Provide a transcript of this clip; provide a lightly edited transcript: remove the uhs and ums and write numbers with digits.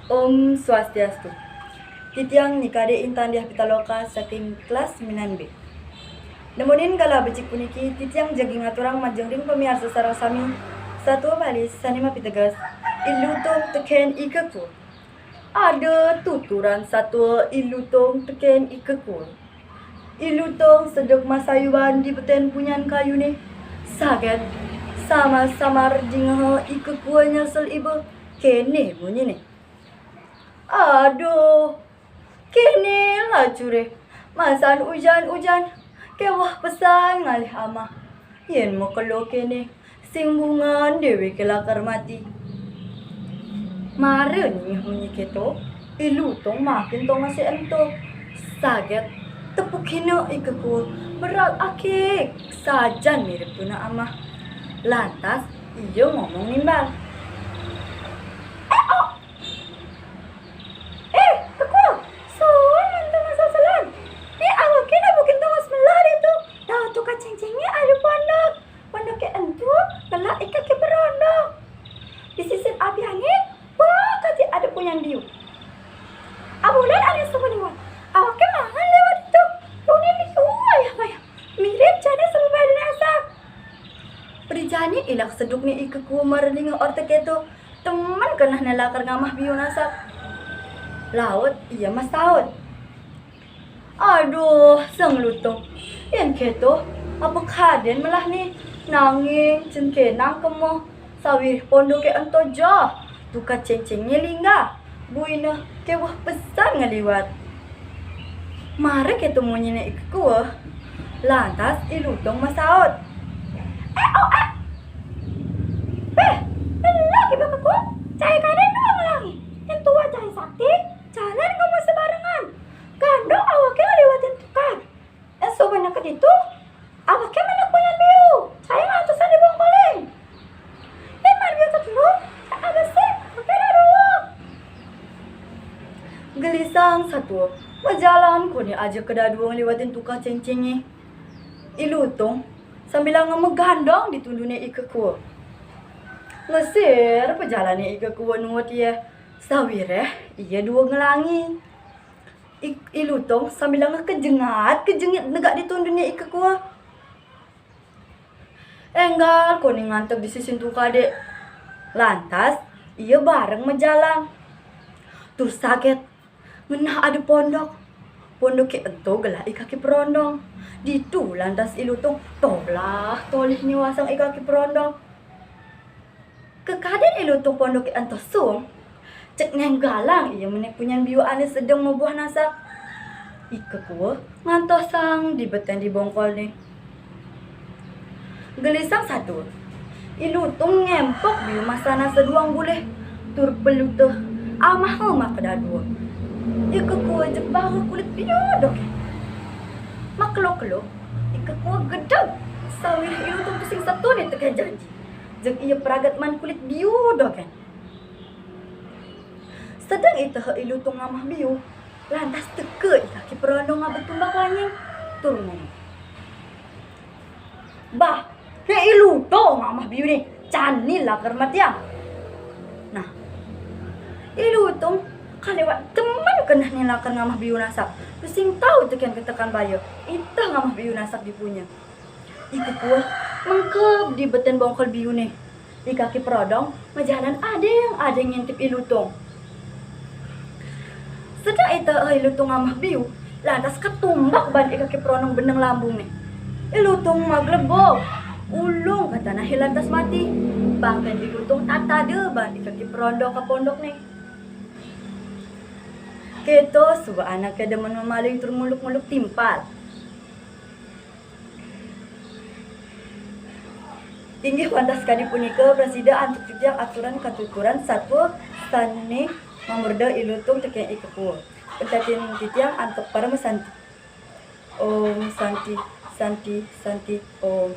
Om Swastiastu. Titiang nikade intan diah pitaloka saking kelas 9B. Nemunin kala becik puniki titiang jaging aturang majengring pemirsa sarang sami satu balis sanima pitegas ilutong teken ikaku. Ada tuturan satu ilutong teken ikaku. Ilutong sedek masayuan di beten punyan kayu ni saget sama-sama jingho ikaku nyesel ibu kene bunyi ni. Aduh, kini lah cure. Masan hujan-hujan, kewah pesan ngalih ama. Yen mo kalau kene, sing bungan dewe kelakar mati. Mare nih hunyi keto, ilutong makin tong masih ento. Saget, tepuk hino ikaku, berat akik. Sajan mirip tuna ama. Lantas, iyo ngomong nimbal. Disisip api angin, wah kasih ada punya diu. Abulan ada sebenarnya. Awaknya mangan lewat itu. Luni liu ayah. Mirip jane sama badan asap. Perijani ilak seduk ni ikaku marlinga orte keto. Teman kena nelakar ngamah biu nasap. Laut iya mas taut. Aduh, sang lutong. Yan keto, apa kaden malah ni nanging cengkenang kemo. Sawir pondok ke ento jo, tuka ceng-cengnya lingga, buina ke wah pesan ngaliwat. Mare ketemunya na ikaku, lantas ilutong masaot. Lagi bakaku, cahaya kanan doang langi. Yang tua cahaya sakti, jalan kamu sebarengan. Gandong awaknya ngaliwatin tukar. Yang sobanyak ke ditu, awaknya mana punya biu, cahaya ngantusan di bongkoleng. Gelisang satu, berjalan kuni aja kedaduang lewatin tukar ceng-cengnya. Ilutong sambil ngemegandong ditunduknya ikaku. Ngesir perjalannya ikaku nuat ya. Sawireh iya dua ngelangi. Ilutong sambil ngekejengit negak ditunduknya ikaku. Enggal kuni ngantuk di sisi tukar dek. Lantas ia bareng menjalan. Terus sakit. Menah ada pondok ke ento gelah ikaki perondong. Ditu lantas ilutong toblah tolih ni wasang ikaki perondong. Kekaden ilutong pondok ke ento sung. Cek nenggalang ia menek punyan biu ane sedang membuah nasak. Ikaku ngantosang di beten di bongkol ni. Gelisang satu. Ilutong ngempok biu masana seduang boleh. Tur pelutuh amah kedadua. Ikaku ajak baru kulit biodok. Maklok-klok, ikaku gedeg. Sawih ilutong pusing satu ni tekan janji. Jeng ia peragat man kulit biodok kan. Sedang itu ilutong ngamah biu. Lantas teke ikaki perondong ngabet tumbak lanyeng. Turun. Bah, ke ilutong ngamah biu ni. Cani lah kermatiang. Nah, ilutong kalewat teman kena nilakan ngamah biu nasak. Pusing tahu tekan ketekan bayo. Itah ngamah biu nasak dipunya. Ikaku mengkep di beten bongkol biu nih. Di kaki perodong majalan ada yang ngintip ilutong. Sedang itu ilutong ngamah biu. Lantas ketumbak ban kaki perodong beneng lambung nih. Ilutong maglebok. Ulung kata nahi lantas mati. Bahkan ilutong tata de ban kaki perodong ke pondok nih. Keto suba anak ke demen memaling termuluk-muluk timpal. Tinggi pantas kadi punika presida antuk titiang aturan katuturan satu stane mamurda ilutong teken ikaku. Pentatin titiang antuk para mesanti. Om santi santi santi om.